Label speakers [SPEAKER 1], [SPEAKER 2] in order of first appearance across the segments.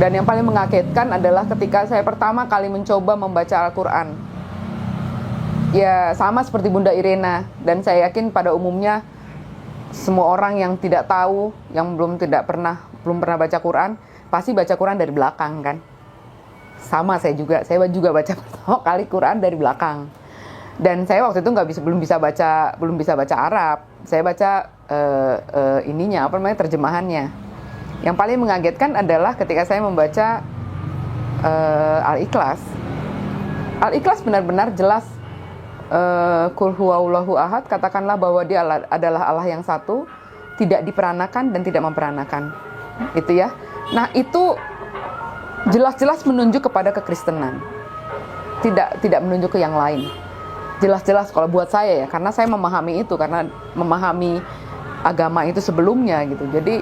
[SPEAKER 1] Dan yang paling mengagetkan adalah ketika saya pertama kali mencoba membaca Al-Quran. Ya sama seperti Bunda Irena, dan saya yakin pada umumnya semua orang yang tidak tahu, yang belum pernah baca Quran, pasti baca Quran dari belakang kan. Sama saya juga baca pertama kali Quran dari belakang. Dan saya waktu itu belum bisa baca Arab. Saya baca terjemahannya. Yang paling mengagetkan adalah ketika saya membaca Al-Ikhlas. Al-Ikhlas benar-benar jelas. Qul huwallahu ahad, katakanlah bahwa dia adalah Allah yang satu, tidak diperanakan dan tidak memperanakan. Itu ya. Nah, itu jelas-jelas menunjuk kepada kekristenan. Tidak menunjuk ke yang lain. Jelas-jelas kalau buat saya ya, karena saya memahami itu, karena memahami agama itu sebelumnya gitu. Jadi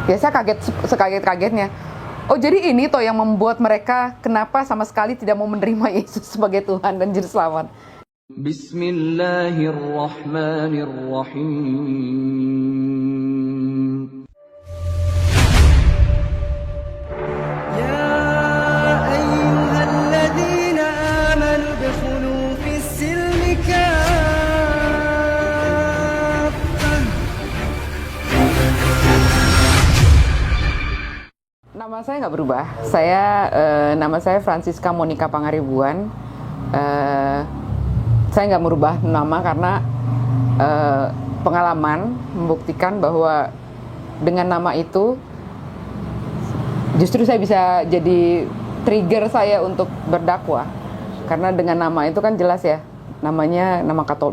[SPEAKER 1] ya saya sekaget-kagetnya. Oh, jadi ini toh yang membuat mereka kenapa sama sekali tidak mau menerima Yesus sebagai Tuhan dan Juru Selamat.
[SPEAKER 2] Bismillahirrahmanirrahim. Ya ayyuhalladzina amanu dukhulu fis-silmi
[SPEAKER 1] Nama saya nggak berubah. Nama saya Francisca Monica Pangaribuan. Saya nggak merubah nama karena pengalaman membuktikan bahwa dengan nama itu justru saya bisa jadi trigger saya untuk berdakwah. Karena dengan nama itu kan jelas ya, namanya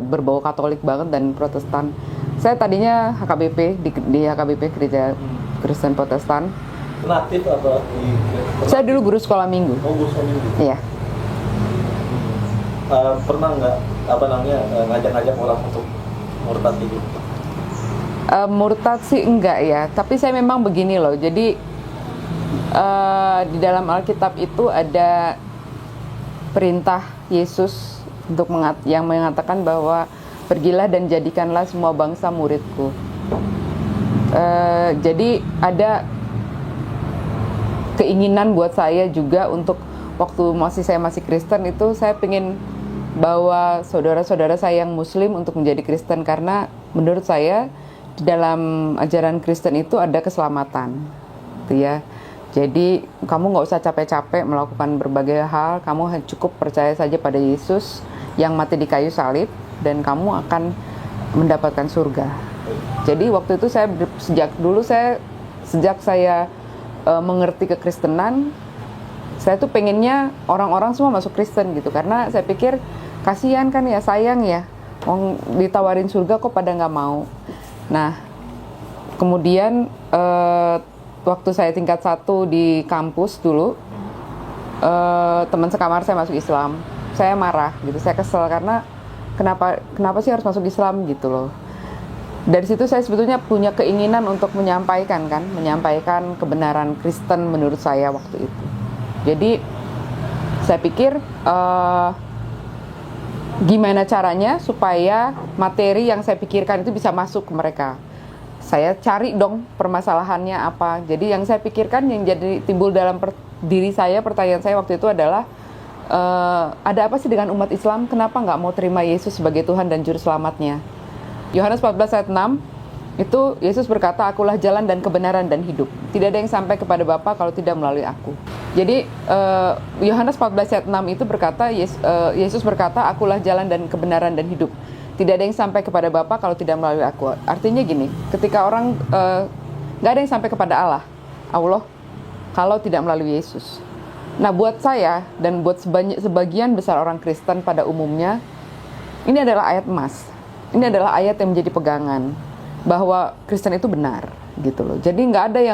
[SPEAKER 1] berbau Katolik banget dan Protestan. Saya tadinya HKBP di HKBP Gereja Kristen Protestan.
[SPEAKER 3] Aktif atau
[SPEAKER 1] Saya dulu guru sekolah minggu.
[SPEAKER 3] Oh, guru sekolah minggu.
[SPEAKER 1] Iya.
[SPEAKER 3] Pernah nggak ngajak-ngajak orang untuk murtad gitu?
[SPEAKER 1] Murtad sih enggak ya, tapi saya memang begini loh. Jadi di dalam Alkitab itu ada perintah Yesus yang mengatakan bahwa pergilah dan jadikanlah semua bangsa muridku. Jadi ada keinginan buat saya juga untuk waktu saya masih Kristen itu saya pengen bawa saudara-saudara saya yang Muslim untuk menjadi Kristen, karena menurut saya di dalam ajaran Kristen itu ada keselamatan, gitu ya. Jadi kamu nggak usah capek-capek melakukan berbagai hal, kamu cukup percaya saja pada Yesus yang mati di kayu salib dan kamu akan mendapatkan surga. Jadi waktu itu sejak saya mengerti kekristenan, saya tuh pengennya orang-orang semua masuk Kristen gitu, karena saya pikir kasihan kan ya, sayang ya, ditawarin surga kok pada nggak mau. Nah, kemudian waktu saya tingkat 1 di kampus dulu, teman sekamar saya masuk Islam, saya marah gitu, saya kesel karena kenapa sih harus masuk Islam gitu loh. Dari situ saya sebetulnya punya keinginan untuk menyampaikan kebenaran Kristen menurut saya waktu itu. Jadi saya pikir gimana caranya supaya materi yang saya pikirkan itu bisa masuk ke mereka. Saya cari dong permasalahannya apa. Jadi yang saya pikirkan, yang jadi timbul dalam pertanyaan saya waktu itu adalah ada apa sih dengan umat Islam? Kenapa nggak mau terima Yesus sebagai Tuhan dan Juru Selamatnya? Yohanes 14 ayat 6 itu Yesus berkata, akulah jalan dan kebenaran dan hidup. Tidak ada yang sampai kepada Bapa kalau tidak melalui aku. Jadi Yohanes 14 ayat 6 itu berkata, Yesus berkata, akulah jalan dan kebenaran dan hidup. Tidak ada yang sampai kepada Bapa kalau tidak melalui aku. Artinya gini, ketika orang nggak ada yang sampai kepada Allah kalau tidak melalui Yesus. Nah, buat saya dan buat sebagian besar orang Kristen pada umumnya, ini adalah ayat emas. Ini adalah ayat yang menjadi pegangan bahwa Kristen itu benar, gitu loh. Jadi nggak ada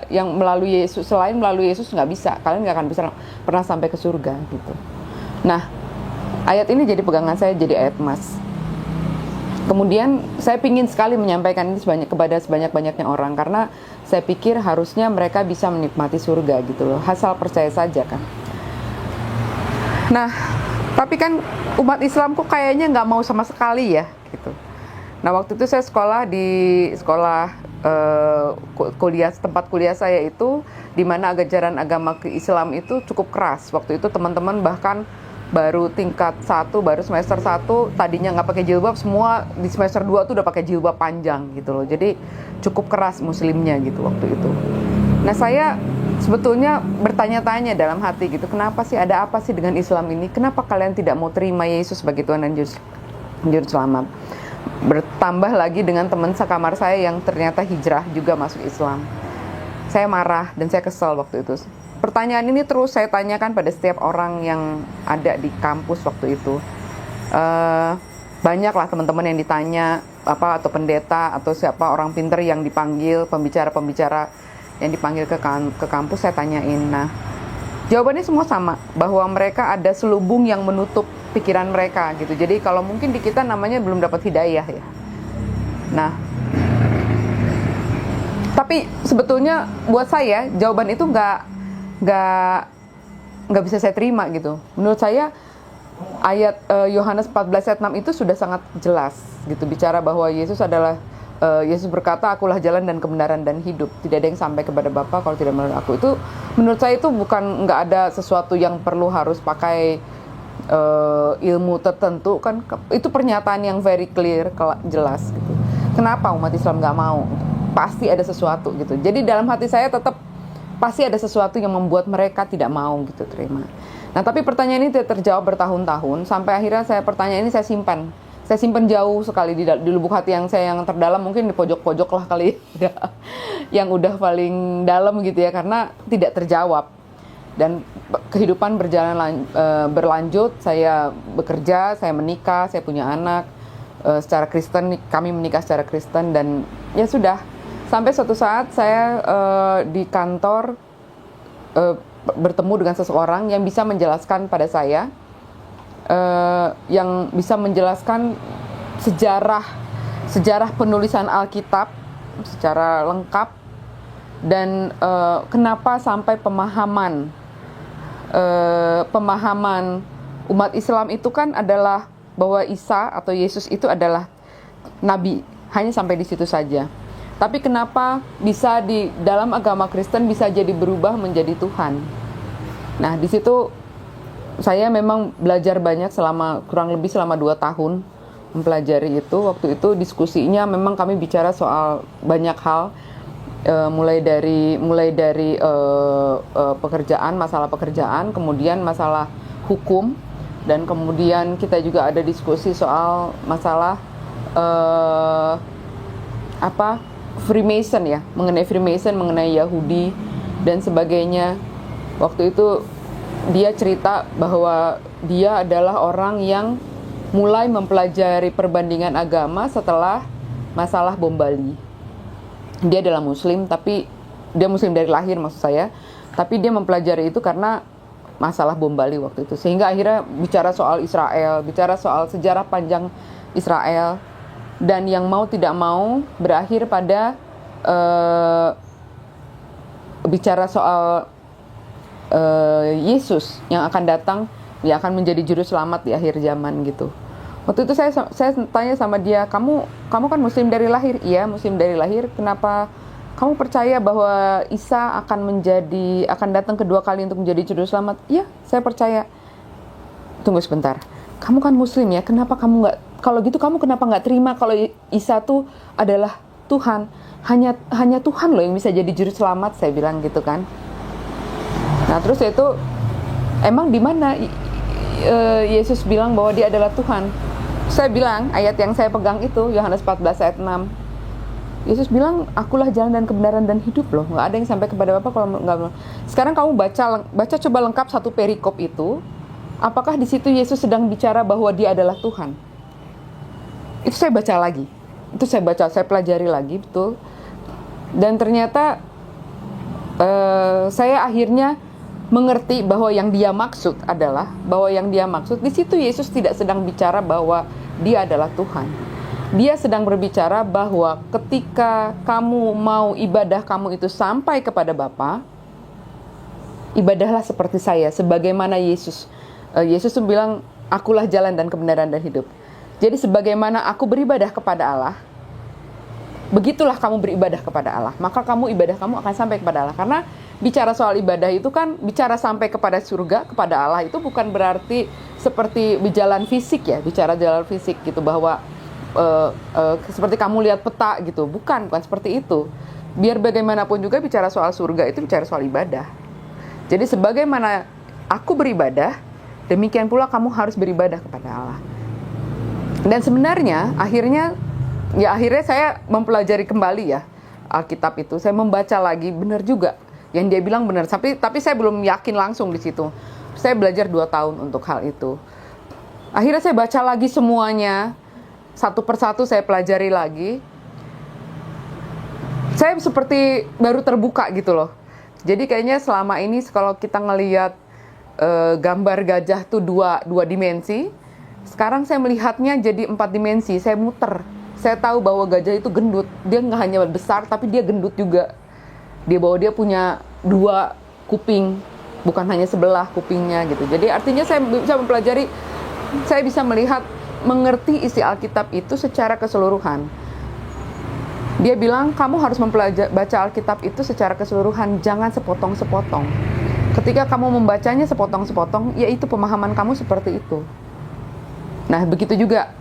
[SPEAKER 1] yang melalui Yesus, selain melalui Yesus nggak bisa. Kalian nggak akan bisa pernah sampai ke surga, gitu. Nah, ayat ini jadi pegangan saya, jadi ayat emas. Kemudian saya ingin sekali menyampaikan ini kepada sebanyak-banyaknya orang, karena saya pikir harusnya mereka bisa menikmati surga, gitu loh. Asal percaya saja kan. Nah, tapi kan umat Islam kok kayaknya nggak mau sama sekali ya, gitu. Nah, waktu itu saya sekolah di sekolah tempat kuliah saya itu di mana ajaran agama Islam itu cukup keras. Waktu itu teman-teman bahkan baru tingkat 1, baru semester 1 tadinya nggak pakai jilbab, semua di semester 2 tuh udah pakai jilbab panjang gitu loh. Jadi cukup keras muslimnya gitu waktu itu. Nah, saya sebetulnya bertanya-tanya dalam hati gitu, kenapa sih, ada apa sih dengan Islam ini? Kenapa kalian tidak mau terima Yesus sebagai Tuhan dan Juru Selamat? Bertambah lagi dengan teman sekamar saya yang ternyata hijrah juga masuk Islam. Saya marah dan saya kesal waktu itu. Pertanyaan ini terus saya tanyakan pada setiap orang yang ada di kampus waktu itu. Banyaklah teman-teman yang ditanya, atau pendeta atau siapa orang pinter yang dipanggil, pembicara-pembicara yang dipanggil ke kampus, saya tanyain. Nah, jawabannya semua sama, bahwa mereka ada selubung yang menutup pikiran mereka gitu. Jadi kalau mungkin di kita namanya belum dapat hidayah ya. Nah, tapi sebetulnya buat saya jawaban itu nggak bisa saya terima gitu. Menurut saya ayat Yohanes 14 ayat 6 itu sudah sangat jelas gitu, bicara bahwa Yesus berkata, akulah jalan dan kebenaran dan hidup. Tidak ada yang sampai kepada Bapa kalau tidak melalui aku. Itu menurut saya itu nggak ada sesuatu yang perlu harus pakai ilmu tertentu kan. Itu pernyataan yang very clear, jelas gitu. Kenapa umat Islam nggak mau? Pasti ada sesuatu gitu. Jadi dalam hati saya tetap pasti ada sesuatu yang membuat mereka tidak mau gitu terima. Nah, tapi pertanyaan ini tidak terjawab bertahun-tahun, sampai akhirnya pertanyaan ini saya simpan jauh sekali di lubuk hati yang terdalam, mungkin di pojok-pojok lah kali ya, yang udah paling dalam gitu ya, karena tidak terjawab. Dan kehidupan berlanjut, saya bekerja, saya menikah, saya punya anak secara Kristen, kami menikah secara Kristen, dan ya sudah, sampai suatu saat saya di kantor bertemu dengan seseorang yang bisa menjelaskan pada saya, yang bisa menjelaskan sejarah penulisan Alkitab secara lengkap, dan kenapa sampai pemahaman umat Islam itu kan adalah bahwa Isa atau Yesus itu adalah nabi, hanya sampai di situ saja. Tapi kenapa bisa di dalam agama Kristen bisa jadi berubah menjadi Tuhan? Nah, di situ saya memang belajar banyak kurang lebih selama 2 tahun mempelajari itu. Waktu itu diskusinya memang kami bicara soal banyak hal, mulai dari pekerjaan, masalah pekerjaan, kemudian masalah hukum, dan kemudian kita juga ada diskusi soal masalah Freemason ya, mengenai Freemason, mengenai Yahudi dan sebagainya. Waktu itu dia cerita bahwa dia adalah orang yang mulai mempelajari perbandingan agama setelah masalah bom Bali. Dia adalah Muslim, tapi dia Muslim dari lahir maksud saya, tapi dia mempelajari itu karena masalah bom Bali waktu itu. Sehingga akhirnya bicara soal Israel, bicara soal sejarah panjang Israel, dan yang mau tidak mau berakhir pada bicara soal Yesus yang akan datang, yang akan menjadi juru selamat di akhir zaman gitu. Waktu itu saya tanya sama dia, kamu kan Muslim dari lahir? Iya, Muslim dari lahir. Kenapa kamu percaya bahwa Isa akan datang kedua kali untuk menjadi juru selamat? Iya, saya percaya. Tunggu sebentar, kamu kan Muslim ya, kenapa kamu nggak, kalau gitu kamu kenapa nggak terima kalau Isa tuh adalah Tuhan? Hanya Tuhan loh yang bisa jadi juru selamat, saya bilang gitu kan. Nah, terus itu emang di mana Yesus bilang bahwa dia adalah Tuhan? Saya bilang ayat yang saya pegang itu Yohanes 14 ayat 6. Yesus bilang, akulah jalan dan kebenaran dan hidup loh. Nggak ada yang sampai kepada Bapa kalau nggak. Sekarang kamu baca coba lengkap satu perikop itu. Apakah di situ Yesus sedang bicara bahwa dia adalah Tuhan? Itu saya baca lagi. Saya pelajari lagi betul. Dan ternyata saya akhirnya mengerti bahwa yang dia maksud di situ Yesus tidak sedang bicara bahwa dia adalah Tuhan. Dia sedang berbicara bahwa ketika kamu mau ibadah kamu itu sampai kepada Bapa, ibadahlah seperti saya, sebagaimana Yesus. Yesus itu bilang, akulah jalan dan kebenaran dan hidup. Jadi sebagaimana aku beribadah kepada Allah, begitulah kamu beribadah kepada Allah, maka ibadah kamu akan sampai kepada Allah. Karena bicara soal ibadah itu kan bicara sampai kepada surga, kepada Allah, itu bukan berarti seperti berjalan fisik ya, bicara jalan fisik gitu, bahwa seperti kamu lihat peta gitu, bukan seperti itu. Biar bagaimanapun juga bicara soal surga itu bicara soal ibadah. Jadi sebagaimana aku beribadah, demikian pula kamu harus beribadah kepada Allah. Dan sebenarnya akhirnya saya mempelajari kembali ya Alkitab itu. Saya membaca lagi, benar juga yang dia bilang benar. Tapi saya belum yakin langsung di situ. Saya belajar 2 tahun untuk hal itu. Akhirnya saya baca lagi semuanya, satu persatu saya pelajari lagi. Saya seperti baru terbuka gitu loh. Jadi kayaknya selama ini kalau kita ngelihat gambar gajah tuh dua dimensi, sekarang saya melihatnya jadi 4 dimensi. Saya muter. Saya tahu bahwa gajah itu gendut. Dia nggak hanya besar, tapi dia gendut juga. Bahwa dia punya 2 kuping, bukan hanya sebelah kupingnya gitu. Jadi artinya saya bisa mempelajari, saya bisa melihat, mengerti isi Alkitab itu secara keseluruhan. Dia bilang kamu harus baca Alkitab itu secara keseluruhan, jangan sepotong-sepotong. Ketika kamu membacanya sepotong-sepotong, yaitu pemahaman kamu seperti itu. Nah begitu juga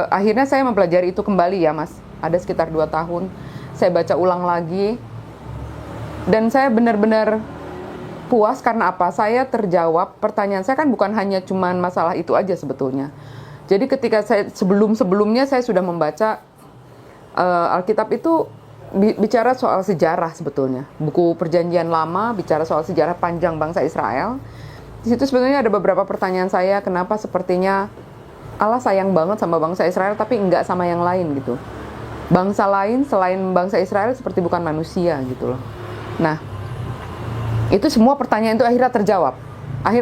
[SPEAKER 1] akhirnya saya mempelajari itu kembali ya Mas. Ada sekitar 2 tahun. Saya baca ulang lagi. Dan saya benar-benar puas karena apa? Saya terjawab, pertanyaan saya kan bukan hanya cuman masalah itu aja sebetulnya. Jadi ketika saya sebelumnya saya sudah membaca Alkitab itu bicara soal sejarah sebetulnya. Buku Perjanjian Lama bicara soal sejarah panjang bangsa Israel. Di situ sebetulnya ada beberapa pertanyaan saya, kenapa sepertinya Allah sayang banget sama bangsa Israel tapi enggak sama yang lain gitu. Bangsa lain selain bangsa Israel seperti bukan manusia gitu loh. Nah, itu semua pertanyaan itu akhirnya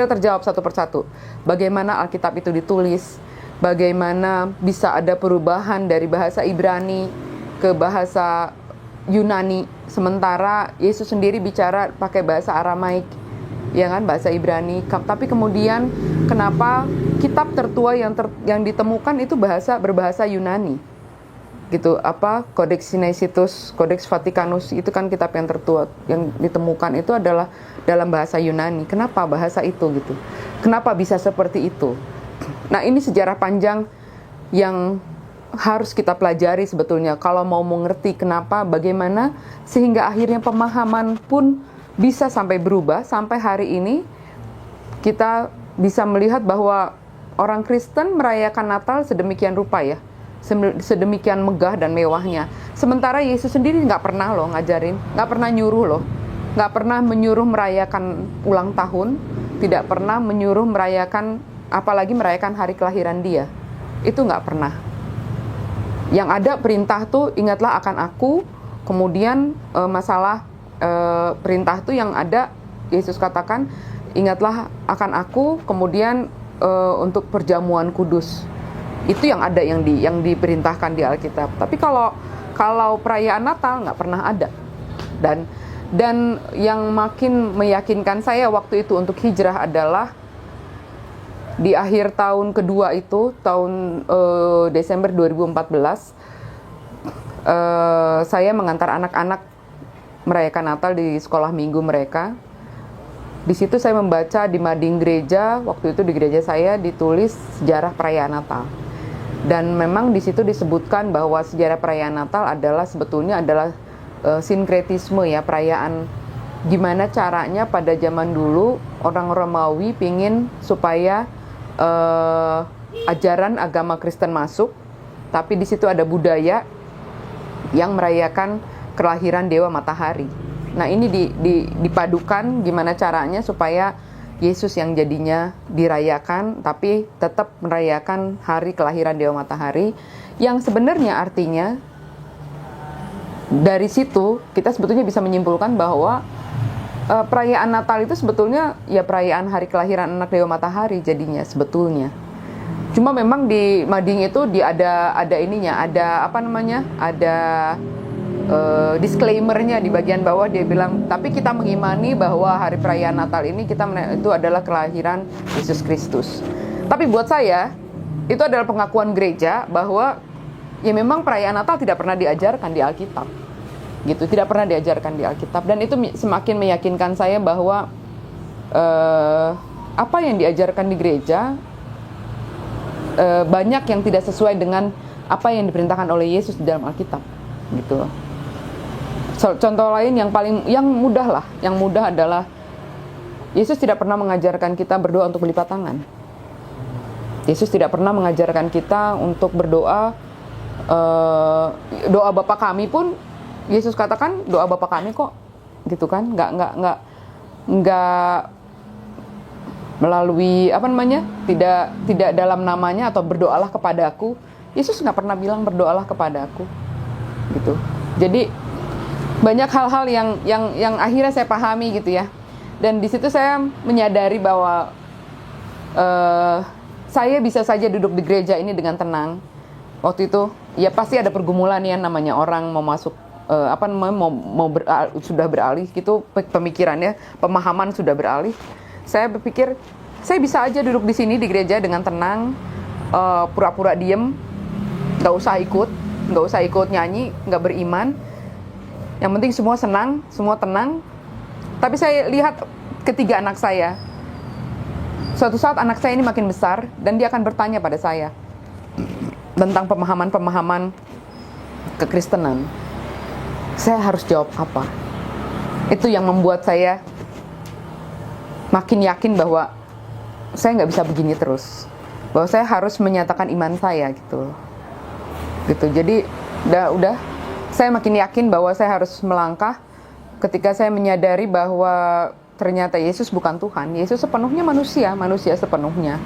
[SPEAKER 1] terjawab satu persatu. Bagaimana Alkitab itu ditulis, bagaimana bisa ada perubahan dari bahasa Ibrani ke bahasa Yunani, sementara Yesus sendiri bicara pakai bahasa Aramaik, ya kan, bahasa Ibrani. Tapi kemudian kenapa kitab tertua yang ditemukan itu berbahasa Yunani? Gitu, Codex Sinaiticus, Codex Vaticanus, itu kan kitab yang tertua yang ditemukan itu adalah dalam bahasa Yunani. Kenapa bahasa itu gitu? Kenapa bisa seperti itu? Nah, ini sejarah panjang yang harus kita pelajari sebetulnya kalau mau mengerti kenapa, bagaimana, sehingga akhirnya pemahaman pun bisa sampai berubah. Sampai hari ini kita bisa melihat bahwa orang Kristen merayakan Natal sedemikian rupa ya, sedemikian megah dan mewahnya. Sementara Yesus sendiri nggak pernah loh ngajarin, nggak pernah nyuruh loh, nggak pernah menyuruh merayakan ulang tahun, tidak pernah menyuruh merayakan, apalagi merayakan hari kelahiran dia. Itu nggak pernah. Yang ada perintah tuh, ingatlah akan aku. Kemudian masalah perintah tuh yang ada, Yesus katakan, ingatlah akan aku. Kemudian untuk perjamuan kudus. Itu yang ada, yang diperintahkan di Alkitab. Tapi kalau perayaan Natal nggak pernah ada. Dan yang makin meyakinkan saya waktu itu untuk hijrah adalah di akhir tahun kedua itu, tahun Desember 2014, saya mengantar anak-anak merayakan Natal di sekolah minggu mereka. Di situ saya membaca di mading gereja, waktu itu di gereja saya ditulis sejarah perayaan Natal. Dan memang di situ disebutkan bahwa sejarah perayaan Natal sebetulnya adalah sinkretisme ya, perayaan. Gimana caranya pada zaman dulu orang Romawi pingin supaya ajaran agama Kristen masuk, tapi di situ ada budaya yang merayakan kelahiran Dewa Matahari. Nah, ini dipadukan gimana caranya supaya Yesus yang jadinya dirayakan, tapi tetap merayakan hari kelahiran Dewa Matahari, yang sebenarnya artinya dari situ kita sebetulnya bisa menyimpulkan bahwa perayaan Natal itu sebetulnya ya perayaan hari kelahiran anak Dewa Matahari jadinya sebetulnya. Cuma memang di mading itu ada ininya, ada disclaimer-nya di bagian bawah. Dia bilang, tapi kita mengimani bahwa hari perayaan Natal ini itu adalah kelahiran Yesus Kristus. Tapi buat saya itu adalah pengakuan gereja bahwa ya memang perayaan Natal tidak pernah diajarkan di Alkitab, gitu, tidak pernah diajarkan di Alkitab, dan itu semakin meyakinkan saya bahwa apa yang diajarkan di gereja banyak yang tidak sesuai dengan apa yang diperintahkan oleh Yesus di dalam Alkitab, gitu loh. Contoh lain yang mudah adalah Yesus tidak pernah mengajarkan kita berdoa untuk berlipat tangan. Yesus tidak pernah mengajarkan kita untuk berdoa, doa Bapa kami pun Yesus katakan doa Bapa kami kok, gitu kan? Nggak melalui tidak dalam namanya atau berdoalah kepadaku. Yesus nggak pernah bilang berdoalah kepadaku, gitu. Jadi banyak hal-hal yang akhirnya saya pahami, gitu ya. Dan di situ saya menyadari bahwa saya bisa saja duduk di gereja ini dengan tenang. Waktu itu ya pasti ada pergumulan ya, namanya orang mau masuk sudah beralih gitu pemikirannya, pemahaman sudah beralih. Saya berpikir saya bisa aja duduk di sini di gereja dengan tenang, pura-pura diem, nggak usah ikut nyanyi, nggak beriman. Yang penting semua senang, semua tenang. Tapi saya lihat ketiga anak saya. Suatu saat anak saya ini makin besar dan dia akan bertanya pada saya tentang pemahaman-pemahaman kekristenan. Saya harus jawab apa? Itu yang membuat saya makin yakin bahwa saya nggak bisa begini terus. Bahwa saya harus menyatakan iman saya, gitu. Jadi udah saya makin yakin bahwa saya harus melangkah ketika saya menyadari bahwa ternyata Yesus bukan Tuhan. Yesus sepenuhnya manusia sepenuhnya.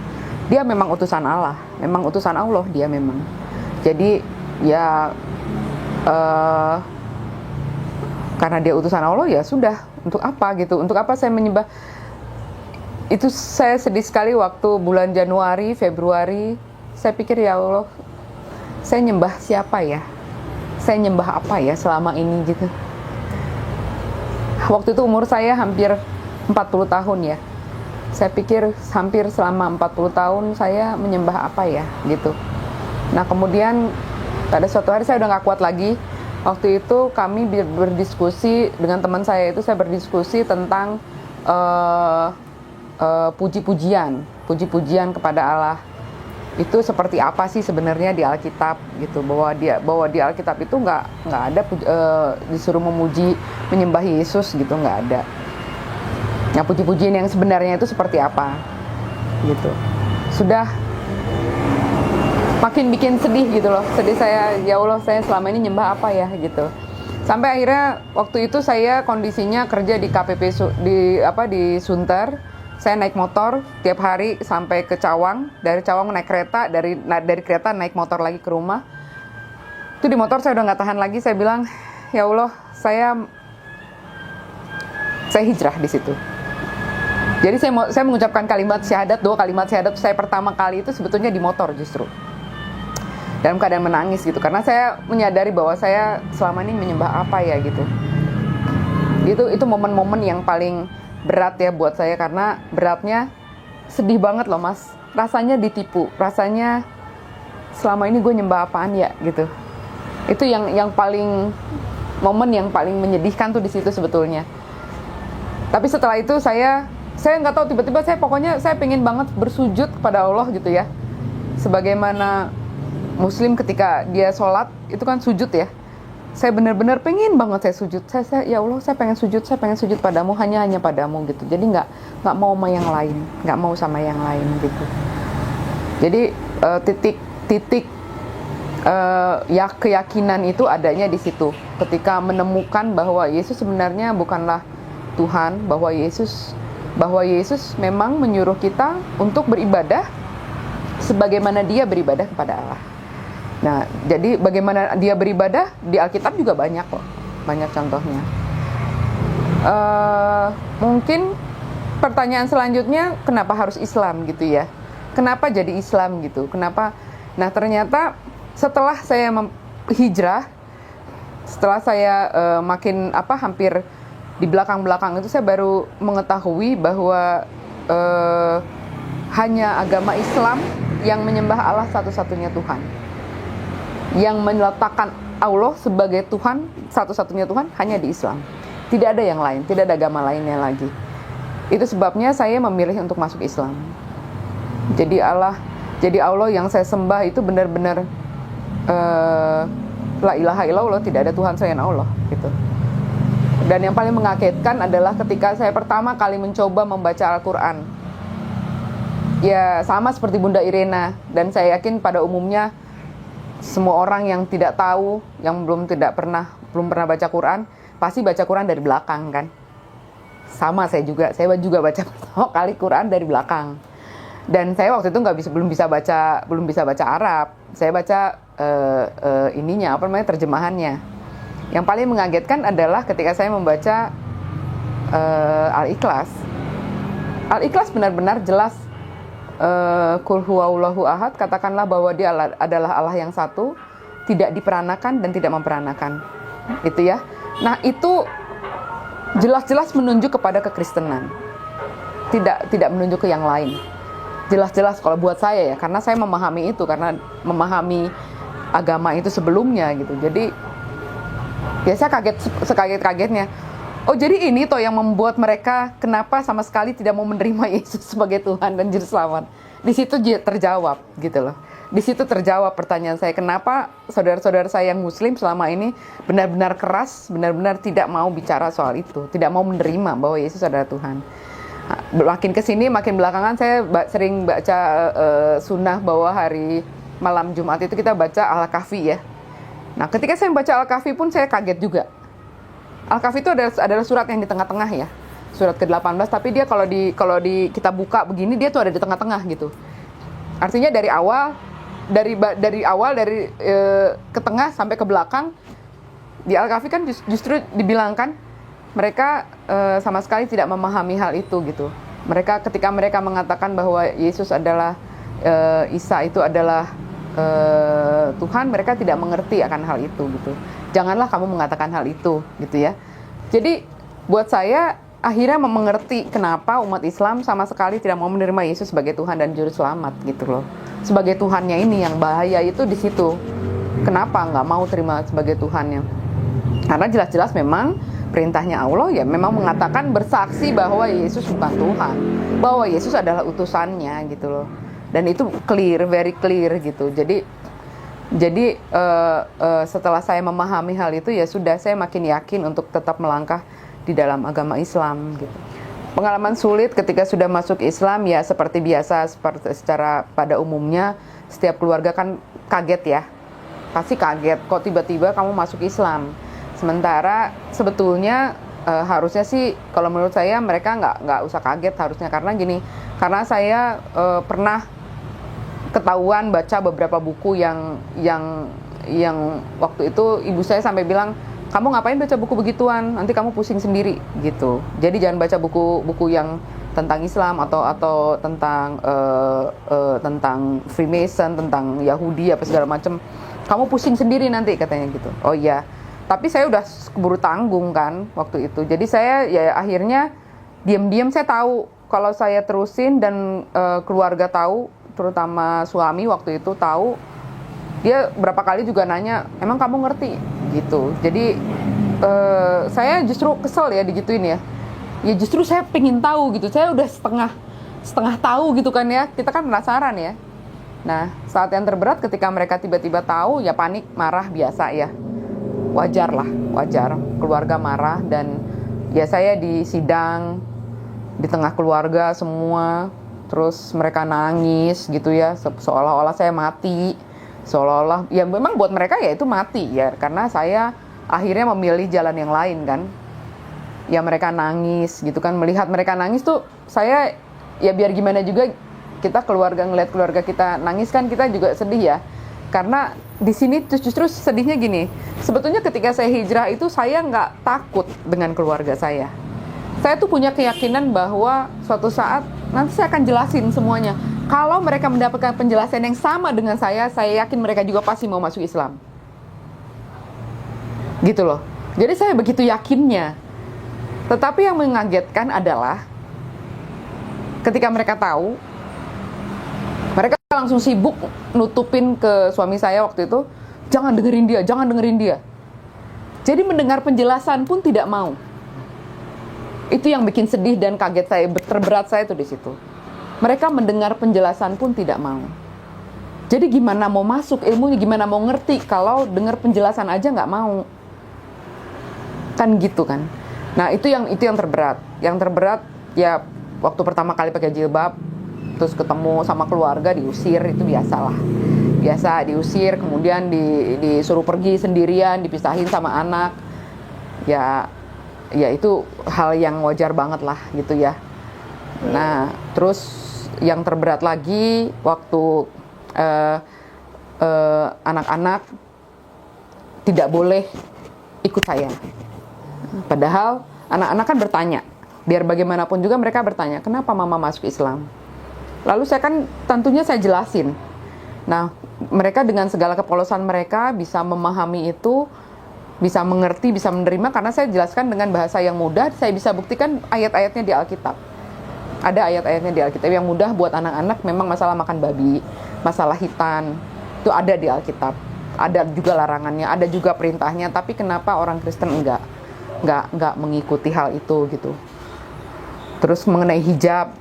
[SPEAKER 1] Dia memang utusan Allah, memang utusan Allah dia memang. Jadi ya karena dia utusan Allah ya sudah, untuk apa gitu? Untuk apa saya menyembah? Itu saya sedih sekali waktu bulan Januari, Februari. Saya pikir ya Allah, saya nyembah siapa ya? Saya nyembah apa ya selama ini gitu. Waktu itu umur saya hampir 40 tahun ya. Saya pikir hampir selama 40 tahun saya menyembah apa ya gitu. Nah kemudian pada suatu hari saya udah gak kuat lagi. Waktu itu kami berdiskusi dengan teman saya itu, saya berdiskusi tentang puji-pujian kepada Allah. Itu seperti apa sih sebenarnya di Alkitab gitu, bahwa di Alkitab itu nggak ada disuruh menyembah Yesus gitu, nggak ada. Nah puji-pujian yang sebenarnya itu seperti apa gitu. Sudah makin bikin sedih gitu loh, sedih saya, ya Allah saya selama ini nyembah apa ya gitu. Sampai akhirnya waktu itu saya kondisinya kerja di KPP di Sunter. Saya naik motor tiap hari sampai ke Cawang, dari Cawang naik kereta, dari kereta naik motor lagi ke rumah. Itu di motor saya udah nggak tahan lagi, saya bilang, ya Allah, saya hijrah di situ. Jadi saya mengucapkan kalimat syahadat, 2 kalimat syahadat saya pertama kali itu sebetulnya di motor justru. Dalam keadaan menangis gitu, karena saya menyadari bahwa saya selama ini menyembah apa ya gitu. Itu momen-momen yang paling berat ya buat saya, karena beratnya sedih banget loh mas, rasanya ditipu, rasanya selama ini gue nyembah apaan ya gitu. Itu yang paling momen yang paling menyedihkan tuh di situ sebetulnya. Tapi setelah itu saya nggak tahu, tiba-tiba saya pengen banget bersujud kepada Allah gitu ya, sebagaimana Muslim ketika dia sholat itu kan sujud ya. Saya benar-benar pengen banget saya sujud. Saya ya Allah, saya pengen sujud padamu, hanya padamu gitu. Jadi nggak mau sama yang lain, nggak mau sama yang lain gitu. Jadi titik ya keyakinan itu adanya di situ. Ketika menemukan bahwa Yesus sebenarnya bukanlah Tuhan, bahwa Yesus memang menyuruh kita untuk beribadah sebagaimana Dia beribadah kepada Allah. Nah, jadi bagaimana dia beribadah di Alkitab juga banyak kok, banyak contohnya. Mungkin pertanyaan selanjutnya, kenapa harus Islam gitu ya? Kenapa jadi Islam gitu? Kenapa? Nah, ternyata setelah saya hijrah, setelah saya hampir di belakang-belakang itu saya baru mengetahui bahwa hanya agama Islam yang menyembah Allah satu-satunya Tuhan. yang meletakkan Allah sebagai Tuhan, satu-satunya Tuhan hanya di Islam. Tidak ada yang lain, tidak ada agama lainnya lagi. Itu sebabnya saya memilih untuk masuk Islam. Jadi Allah yang saya sembah itu benar-benar la ilaha illallah, tidak ada Tuhan selain Allah gitu. Dan yang paling mengagetkan adalah ketika saya pertama kali mencoba membaca Al-Quran. Ya sama seperti Bunda Irena, dan saya yakin pada umumnya semua orang yang tidak tahu, yang belum pernah baca Quran, pasti baca Quran dari belakang kan. Sama saya juga baca pertama kali Quran dari belakang. Dan saya waktu itu belum bisa baca Arab. Saya baca terjemahannya. Yang paling mengagetkan adalah ketika saya membaca Al-Ikhlas. Al-Ikhlas benar-benar jelas. Qul huwallahu ahad, katakanlah bahwa dia adalah Allah yang satu, tidak diperanakan dan tidak memperanakan. Itu ya. Nah, itu jelas-jelas menunjuk kepada kekristenan. Tidak menunjuk ke yang lain. Jelas-jelas kalau buat saya ya, karena saya memahami itu, karena memahami agama itu sebelumnya gitu. Jadi ya saya sekaget-kagetnya. Oh, jadi ini toh yang membuat mereka kenapa sama sekali tidak mau menerima Yesus sebagai Tuhan dan Juru Selamat. Di situ terjawab gitu loh. Di situ terjawab pertanyaan saya, kenapa saudara-saudara saya yang Muslim selama ini benar-benar keras, benar-benar tidak mau bicara soal itu, tidak mau menerima bahwa Yesus adalah Tuhan. Makin kesini, makin belakangan saya sering baca sunnah bahwa hari malam Jumat itu kita baca Al-Kahfi ya. Nah, ketika saya membaca Al-Kahfi pun saya kaget juga. Al-Kahfi itu adalah surat yang di tengah-tengah ya, surat ke-18. Tapi dia kalau kita buka begini, dia tuh ada di tengah-tengah gitu. Artinya dari awal ke tengah sampai ke belakang di Al-Kahfi kan justru dibilangkan mereka sama sekali tidak memahami hal itu gitu. Ketika mereka mengatakan bahwa Yesus adalah Isa itu adalah Tuhan, mereka tidak mengerti akan hal itu gitu. Janganlah kamu mengatakan hal itu gitu ya. Jadi buat saya akhirnya mengerti kenapa umat Islam sama sekali tidak mau menerima Yesus sebagai Tuhan dan Juru Selamat gitu loh. Sebagai Tuhannya ini yang bahaya itu di situ. Kenapa nggak mau terima sebagai Tuhannya? Karena jelas-jelas memang perintahnya Allah ya memang mengatakan bersaksi bahwa Yesus bukan Tuhan, bahwa Yesus adalah utusannya gitu loh. Dan itu clear, very clear gitu. Jadi setelah saya memahami hal itu ya sudah, saya makin yakin untuk tetap melangkah di dalam agama Islam gitu. Pengalaman sulit ketika sudah masuk Islam ya seperti biasa, secara pada umumnya setiap keluarga kan kaget ya. Pasti kaget kok tiba-tiba kamu masuk Islam. Sementara sebetulnya harusnya sih kalau menurut saya mereka nggak usah kaget harusnya, karena gini, karena saya pernah ketahuan baca beberapa buku yang waktu itu ibu saya sampai bilang, kamu ngapain baca buku begituan, nanti kamu pusing sendiri gitu. Jadi jangan baca buku-buku yang tentang Islam atau tentang Freemason, tentang Yahudi apa segala macam. Kamu pusing sendiri nanti katanya gitu. Oh iya. Tapi saya udah keburu tanggung kan waktu itu. Jadi saya ya akhirnya diam-diam saya tahu kalau saya terusin dan keluarga tahu, terutama suami waktu itu tahu, dia berapa kali juga nanya, emang kamu ngerti gitu. Jadi saya justru kesel ya digituin ya. Ya justru saya pengen tahu gitu. Saya udah setengah tahu gitu kan ya. Kita kan penasaran ya. Nah, saat yang terberat ketika mereka tiba-tiba tahu, ya panik, marah biasa ya. Wajar. Keluarga marah dan ya saya di sidang di tengah keluarga semua. Terus mereka nangis gitu ya, seolah-olah saya mati. Seolah-olah, ya memang buat mereka ya itu mati ya. Karena saya akhirnya memilih jalan yang lain kan. Ya mereka nangis gitu kan. Melihat mereka nangis tuh saya, ya biar gimana juga kita ngelihat keluarga kita nangis kan kita juga sedih ya. Karena di sini justru sedihnya gini. Sebetulnya ketika saya hijrah itu saya nggak takut dengan keluarga saya. Saya tuh punya keyakinan bahwa suatu saat nanti saya akan jelasin semuanya. Kalau mereka mendapatkan penjelasan yang sama dengan saya yakin mereka juga pasti mau masuk Islam. Gitu loh. Jadi saya begitu yakinnya. Tetapi yang mengagetkan adalah ketika mereka tahu, mereka langsung sibuk nutupin ke suami saya waktu itu jangan dengerin dia, jangan dengerin dia. Jadi mendengar penjelasan pun tidak mau. Itu yang bikin sedih dan kaget saya, terberat saya tuh di situ. Mereka mendengar penjelasan pun tidak mau. Jadi gimana mau masuk ilmunya, gimana mau ngerti kalau dengar penjelasan aja nggak mau. Kan gitu kan. Nah, itu yang terberat. Yang terberat ya waktu pertama kali pakai jilbab, terus ketemu sama keluarga diusir, itu biasalah. Biasa diusir, kemudian disuruh pergi sendirian, dipisahin sama anak. Ya itu hal yang wajar banget lah gitu ya. Nah, terus yang terberat lagi waktu anak-anak tidak boleh ikut saya. Padahal anak-anak kan bertanya, biar bagaimanapun juga mereka bertanya, kenapa mama masuk Islam? Lalu saya kan tentunya saya jelasin. Nah, mereka dengan segala kepolosan mereka bisa memahami itu, bisa mengerti, bisa menerima, karena saya jelaskan dengan bahasa yang mudah. Saya bisa buktikan ayat-ayatnya di Alkitab. Ada ayat-ayatnya di Alkitab yang mudah buat anak-anak. Memang masalah makan babi, masalah hitan, itu ada di Alkitab. Ada juga larangannya, ada juga perintahnya. Tapi kenapa orang Kristen enggak mengikuti hal itu gitu. Terus mengenai hijab,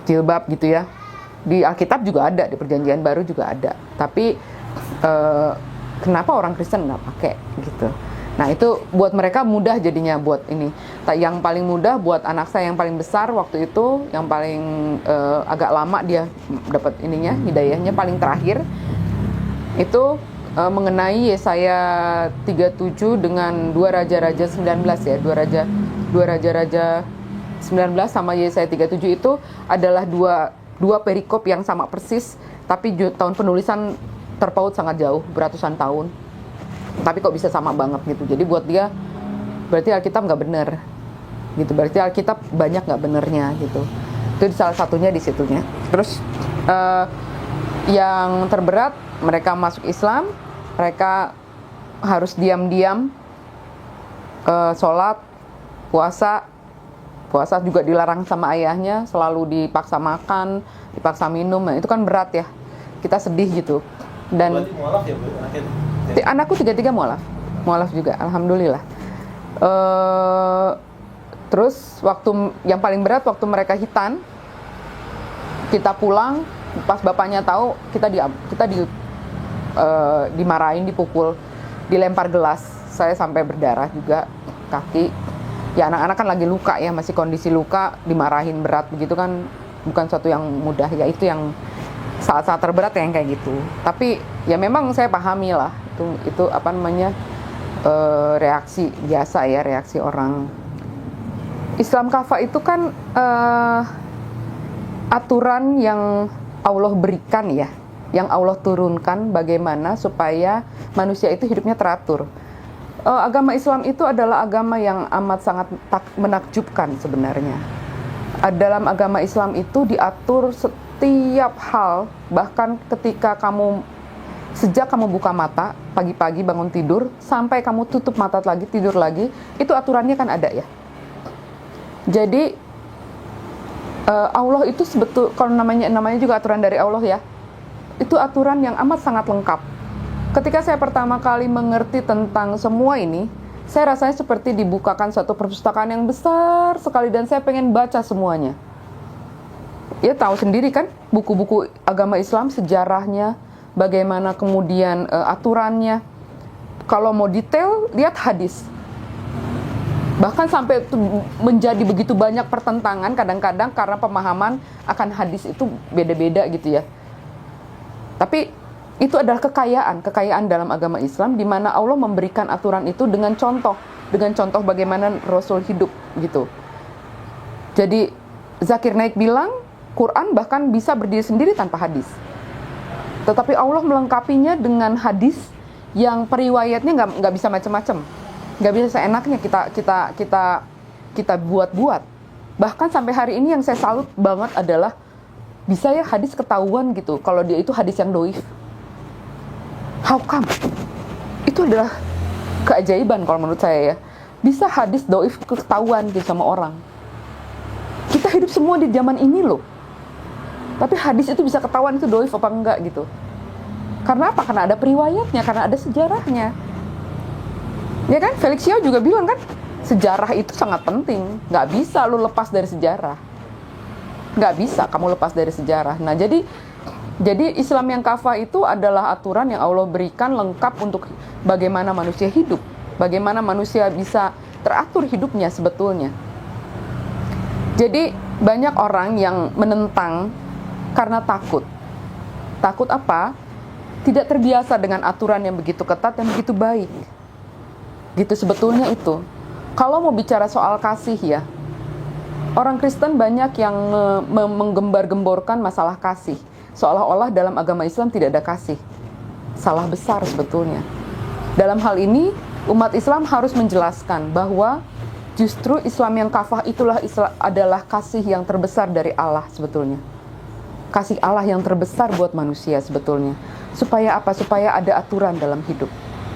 [SPEAKER 1] jilbab gitu ya, di Alkitab juga ada, di Perjanjian Baru juga ada. Tapi kenapa orang Kristen nggak pakai gitu? Nah, itu buat mereka mudah jadinya buat ini. Yang paling mudah buat anak saya yang paling besar waktu itu, yang paling agak lama dia dapat ininya, hidayahnya paling terakhir itu mengenai Yesaya 37 dengan dua raja-raja 19 ya, dua raja-raja 19 sama Yesaya 37 itu adalah dua perikop yang sama persis, tapi tahun penulisan terpaut sangat jauh, beratusan tahun. Tapi kok bisa sama banget gitu. Jadi buat dia berarti Alkitab nggak bener gitu. Berarti Alkitab banyak nggak benernya gitu. Itu salah satunya di situnya. Terus yang terberat, mereka masuk Islam, mereka harus diam-diam sholat, puasa juga dilarang sama ayahnya, selalu dipaksa makan, dipaksa minum. Nah, itu kan berat ya. Kita sedih gitu. Dan
[SPEAKER 3] berarti mualaf ya Bu anaknya?
[SPEAKER 1] Anakku 3 mualaf juga, alhamdulillah. Terus waktu yang paling berat waktu mereka hitan, kita pulang, pas bapaknya tahu kita dimarahin, dipukul, dilempar gelas. Saya sampai berdarah juga kaki. Ya anak-anak kan lagi luka ya, masih kondisi luka, dimarahin berat begitu kan bukan suatu yang mudah ya. Itu yang saat-saat terberat yang kayak gitu. Tapi ya memang saya pahami lah itu apa namanya, reaksi biasa ya, reaksi orang Islam kafah itu kan aturan yang Allah berikan ya, yang Allah turunkan bagaimana supaya manusia itu hidupnya teratur. Agama Islam itu adalah agama yang amat sangat menakjubkan sebenarnya. Dalam agama Islam itu diatur setiap hal, bahkan ketika sejak kamu buka mata, pagi-pagi bangun tidur, sampai kamu tutup mata lagi, tidur lagi, itu aturannya kan ada ya. Jadi, Allah itu kalau namanya juga aturan dari Allah ya, itu aturan yang amat sangat lengkap. Ketika saya pertama kali mengerti tentang semua ini, saya rasanya seperti dibukakan suatu perpustakaan yang besar sekali dan saya pengen baca semuanya. Ya tahu sendiri kan, buku-buku agama Islam, sejarahnya, bagaimana kemudian aturannya. Kalau mau detail, lihat hadis. Bahkan sampai menjadi begitu banyak pertentangan kadang-kadang karena pemahaman akan hadis itu beda-beda gitu ya. Tapi itu adalah kekayaan dalam agama Islam, di mana Allah memberikan aturan itu dengan contoh bagaimana Rasul hidup gitu. Jadi Zakir Naik bilang, Quran bahkan bisa berdiri sendiri tanpa hadis. Tetapi Allah melengkapinya dengan hadis yang periwayatnya nggak bisa macam-macam, nggak bisa seenaknya kita buat-buat. Bahkan sampai hari ini yang saya salut banget adalah bisa ya hadis ketahuan gitu kalau dia itu hadis yang doif. How come? Itu adalah keajaiban kalau menurut saya ya. Bisa hadis doif ketahuan gitu sama orang. Kita hidup semua di zaman ini loh. Tapi hadis itu bisa ketahuan itu doif apa enggak gitu. Karena apa? Karena ada periwayatnya, karena ada sejarahnya. Ya kan? Felix Xiao juga bilang kan, sejarah itu sangat penting. Nggak bisa lu lepas dari sejarah. Nggak bisa kamu lepas dari sejarah. Nah, jadi Islam yang kafah itu adalah aturan yang Allah berikan lengkap untuk bagaimana manusia hidup. Bagaimana manusia bisa teratur hidupnya sebetulnya. Jadi banyak orang yang menentang karena takut. Takut apa? Tidak terbiasa dengan aturan yang begitu ketat dan begitu baik. Gitu sebetulnya itu. Kalau mau bicara soal kasih ya, orang Kristen banyak yang menggembar-gemborkan masalah kasih. Seolah-olah dalam agama Islam tidak ada kasih. Salah besar sebetulnya. Dalam hal ini, umat Islam harus menjelaskan bahwa justru Islam yang kafah adalah kasih yang terbesar dari Allah sebetulnya. Kasih Allah yang terbesar buat manusia sebetulnya. Supaya apa? Supaya ada aturan dalam hidup.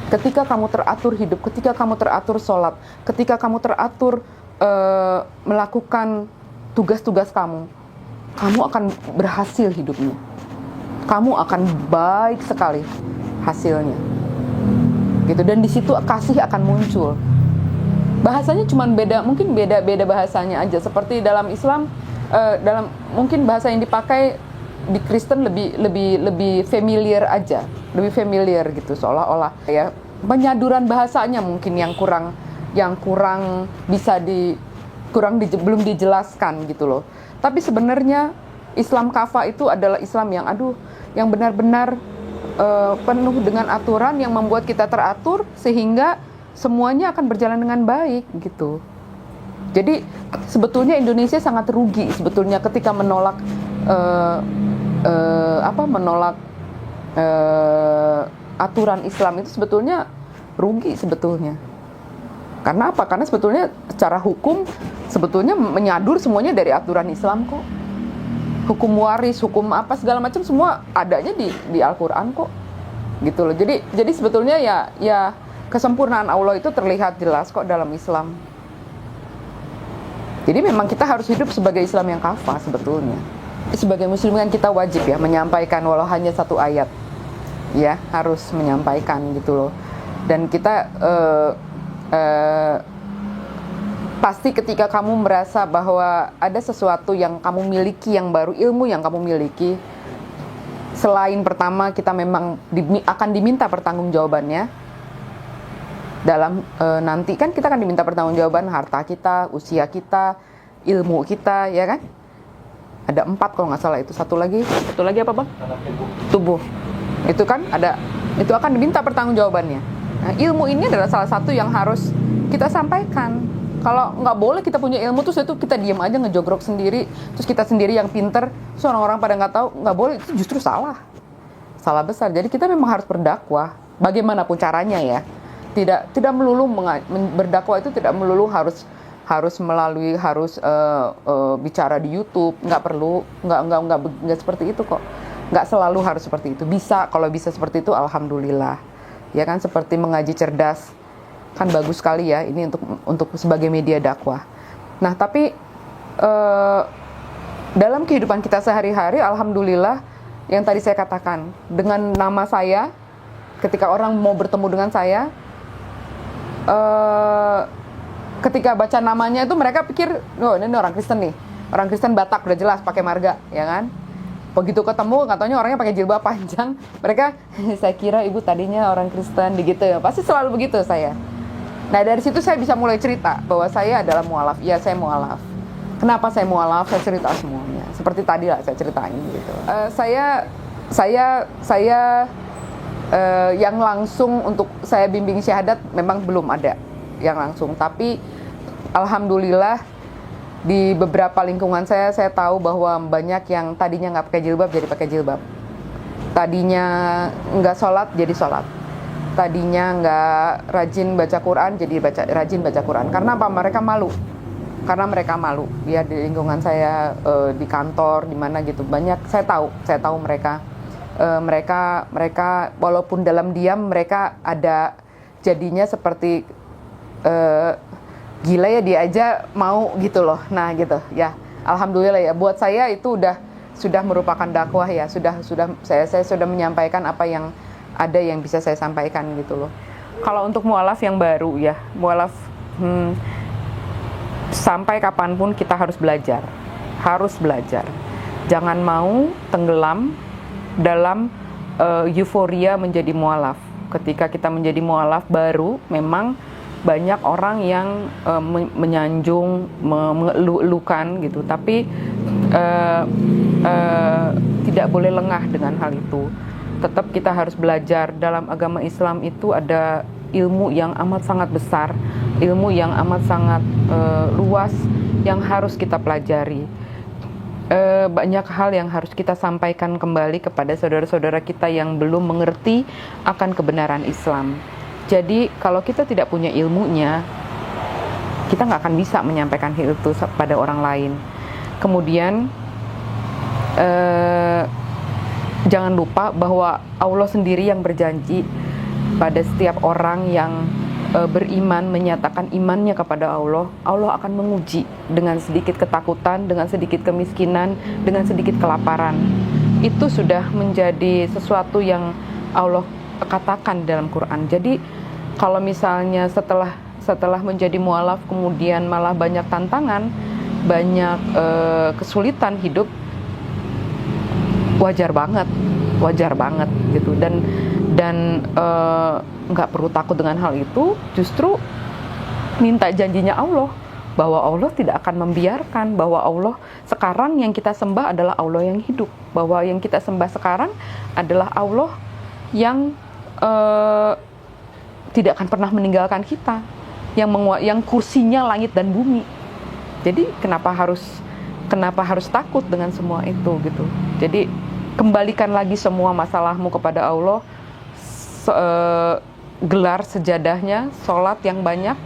[SPEAKER 1] Ketika kamu teratur hidup, ketika kamu teratur sholat, ketika kamu teratur melakukan tugas-tugas kamu akan berhasil hidupnya. Kamu akan baik sekali hasilnya. Gitu, dan di situ kasih akan muncul. Bahasanya cuma mungkin beda bahasanya aja. Seperti dalam Islam, mungkin bahasa yang dipakai di Kristen lebih familiar aja, lebih familiar gitu, seolah-olah ya penyaduran bahasanya mungkin yang kurang bisa belum dijelaskan gitu loh. Tapi sebenarnya Islam kafah itu adalah Islam yang benar-benar penuh dengan aturan yang membuat kita teratur sehingga semuanya akan berjalan dengan baik gitu. Jadi sebetulnya Indonesia sangat rugi sebetulnya ketika menolak aturan Islam itu sebetulnya rugi sebetulnya. Karena apa? Karena sebetulnya secara hukum sebetulnya menyadur semuanya dari aturan Islam kok. Hukum waris, hukum apa segala macam semua adanya di Al-Qur'an kok. Gitu loh. Jadi sebetulnya ya kesempurnaan Allah itu terlihat jelas kok dalam Islam. Jadi memang kita harus hidup sebagai Islam yang kafah sebetulnya. Sebagai muslim kan kita wajib ya menyampaikan walau hanya satu ayat. Ya, harus menyampaikan gitu loh. Dan kita pasti ketika kamu merasa bahwa ada sesuatu yang kamu miliki yang baru, ilmu yang kamu miliki, selain pertama kita memang akan diminta pertanggungjawabannya dalam nanti kan kita akan diminta pertanggungjawaban harta kita, usia kita, ilmu kita, ya kan? Ada 4 kalau nggak salah itu. Satu lagi apa bang? Tubuh. Itu kan itu akan diminta pertanggungjawabannya. Nah, ilmu ini adalah salah satu yang harus kita sampaikan. Kalau nggak boleh kita punya ilmu terus itu kita diam aja ngejogrok sendiri, terus kita sendiri yang pinter, terus orang-orang pada nggak tahu, nggak boleh, itu justru salah besar. Jadi kita memang harus berdakwah, bagaimanapun caranya ya. Tidak melulu berdakwah itu tidak melulu harus bicara di YouTube, nggak perlu, nggak seperti itu kok, nggak selalu harus seperti itu. Bisa, kalau bisa seperti itu alhamdulillah, ya kan, seperti mengaji cerdas, kan bagus sekali ya ini untuk sebagai media dakwah. Nah tapi dalam kehidupan kita sehari-hari alhamdulillah yang tadi saya katakan, dengan nama saya, ketika orang mau bertemu dengan saya, ketika baca namanya itu mereka pikir, oh ini orang Kristen nih, orang Kristen Batak udah jelas pakai marga, ya kan? Begitu ketemu, nggak taunya orangnya pakai jilbab panjang, mereka, saya kira ibu tadinya orang Kristen, begitu ya, pasti selalu begitu saya. Nah dari situ saya bisa mulai cerita bahwa saya adalah mualaf, ya saya mualaf. Kenapa saya mualaf? Saya cerita semuanya, seperti tadi lah saya ceritain gitu. Saya yang langsung untuk saya bimbing syahadat memang belum ada yang langsung, tapi alhamdulillah di beberapa lingkungan saya tahu bahwa banyak yang tadinya nggak pakai jilbab jadi pakai jilbab, tadinya nggak sholat jadi sholat, tadinya nggak rajin baca Quran jadi rajin baca Quran. Karena apa? Mereka malu ya, di lingkungan saya, di kantor, di mana gitu, banyak saya tahu mereka walaupun dalam diam mereka ada jadinya seperti gila ya, dia aja mau gitu loh. Nah gitu ya, alhamdulillah ya, buat saya itu udah sudah merupakan dakwah ya, sudah saya sudah menyampaikan apa yang ada yang bisa saya sampaikan gitu loh. Kalau untuk mualaf yang baru ya, mualaf sampai kapanpun kita harus belajar. Jangan mau tenggelam dalam euforia menjadi mualaf. Ketika kita menjadi mualaf baru, memang banyak orang yang menyanjung, mengeluh-elukan gitu. Tapi tidak boleh lengah dengan hal itu. Tetap kita harus belajar. Dalam agama Islam itu ada ilmu yang amat sangat besar, ilmu yang amat sangat luas yang harus kita pelajari. Banyak hal yang harus kita sampaikan kembali kepada saudara-saudara kita yang belum mengerti akan kebenaran Islam. Jadi kalau kita tidak punya ilmunya, kita nggak akan bisa menyampaikan hal itu pada orang lain. Kemudian jangan lupa bahwa Allah sendiri yang berjanji pada setiap orang yang beriman, menyatakan imannya kepada Allah, Allah akan menguji dengan sedikit ketakutan, dengan sedikit kemiskinan, dengan sedikit kelaparan. Itu sudah menjadi sesuatu yang Allah katakan dalam Quran. Jadi kalau misalnya setelah menjadi mualaf kemudian malah banyak tantangan, banyak kesulitan hidup, wajar banget gitu. Dan nggak perlu takut dengan hal itu, justru minta janjinya Allah bahwa Allah tidak akan membiarkan, bahwa Allah sekarang yang kita sembah adalah Allah yang hidup, bahwa yang kita sembah sekarang adalah Allah yang tidak akan pernah meninggalkan kita, yang kursinya langit dan bumi. Jadi kenapa harus takut dengan semua itu gitu. Jadi kembalikan lagi semua masalahmu kepada Allah, gelar sejadahnya, sholat yang banyak,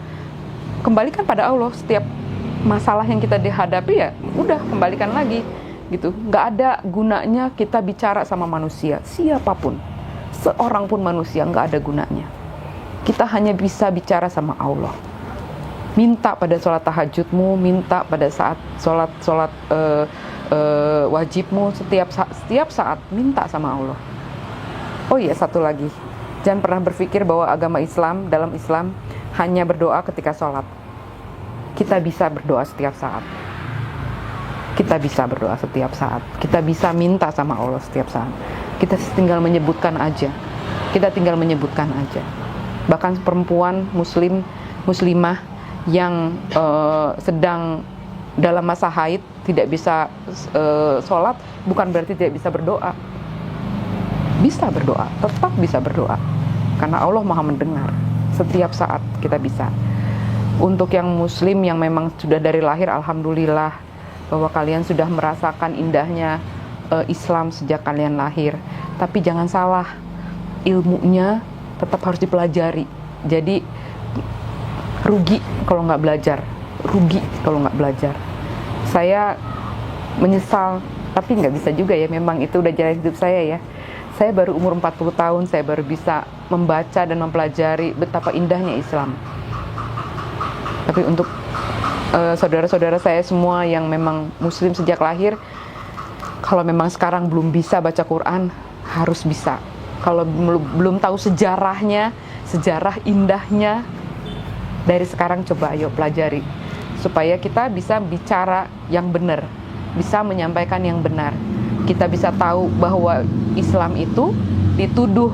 [SPEAKER 1] kembalikan pada Allah. Setiap masalah yang kita dihadapi ya udah kembalikan lagi gitu. Nggak ada gunanya kita bicara sama manusia, siapapun, seorang pun manusia, nggak ada gunanya. Kita hanya bisa bicara sama Allah. Minta pada sholat tahajudmu, minta pada saat sholat wajibmu, setiap saat minta sama Allah. Oh iya, satu lagi, jangan pernah berpikir bahwa agama Islam, dalam Islam hanya berdoa ketika sholat. Kita bisa berdoa setiap saat. Kita bisa berdoa setiap saat. Kita bisa minta sama Allah setiap saat. Kita tinggal menyebutkan aja. Bahkan perempuan muslimah yang sedang dalam masa haid tidak bisa sholat, bukan berarti tidak bisa berdoa. Bisa berdoa, tetap bisa berdoa, karena Allah Maha mendengar. Setiap saat kita bisa. Untuk yang muslim yang memang sudah dari lahir, alhamdulillah bahwa kalian sudah merasakan indahnya Islam sejak kalian lahir. Tapi jangan salah, ilmunya tetap harus dipelajari. Jadi rugi kalau nggak belajar. Saya menyesal, tapi nggak bisa juga ya, memang itu udah jalan hidup saya ya. Saya baru umur 40 tahun, saya baru bisa membaca dan mempelajari betapa indahnya Islam. Tapi untuk saudara-saudara saya semua yang memang muslim sejak lahir, kalau memang sekarang belum bisa baca Quran, harus bisa. Kalau belum tahu sejarahnya, sejarah indahnya, dari sekarang coba ayo pelajari. Supaya kita bisa bicara yang benar, bisa menyampaikan yang benar. Kita bisa tahu bahwa Islam itu dituduh,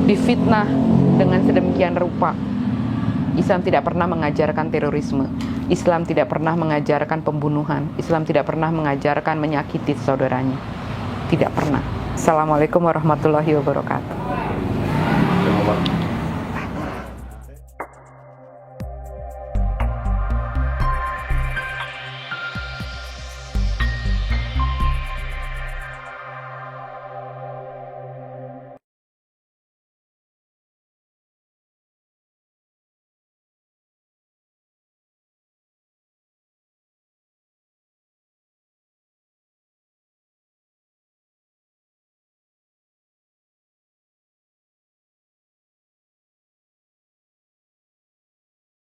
[SPEAKER 1] difitnah dengan sedemikian rupa. Islam tidak pernah mengajarkan terorisme. Islam tidak pernah mengajarkan pembunuhan. Islam tidak pernah mengajarkan menyakiti saudaranya. Tidak pernah. Assalamualaikum warahmatullahi wabarakatuh.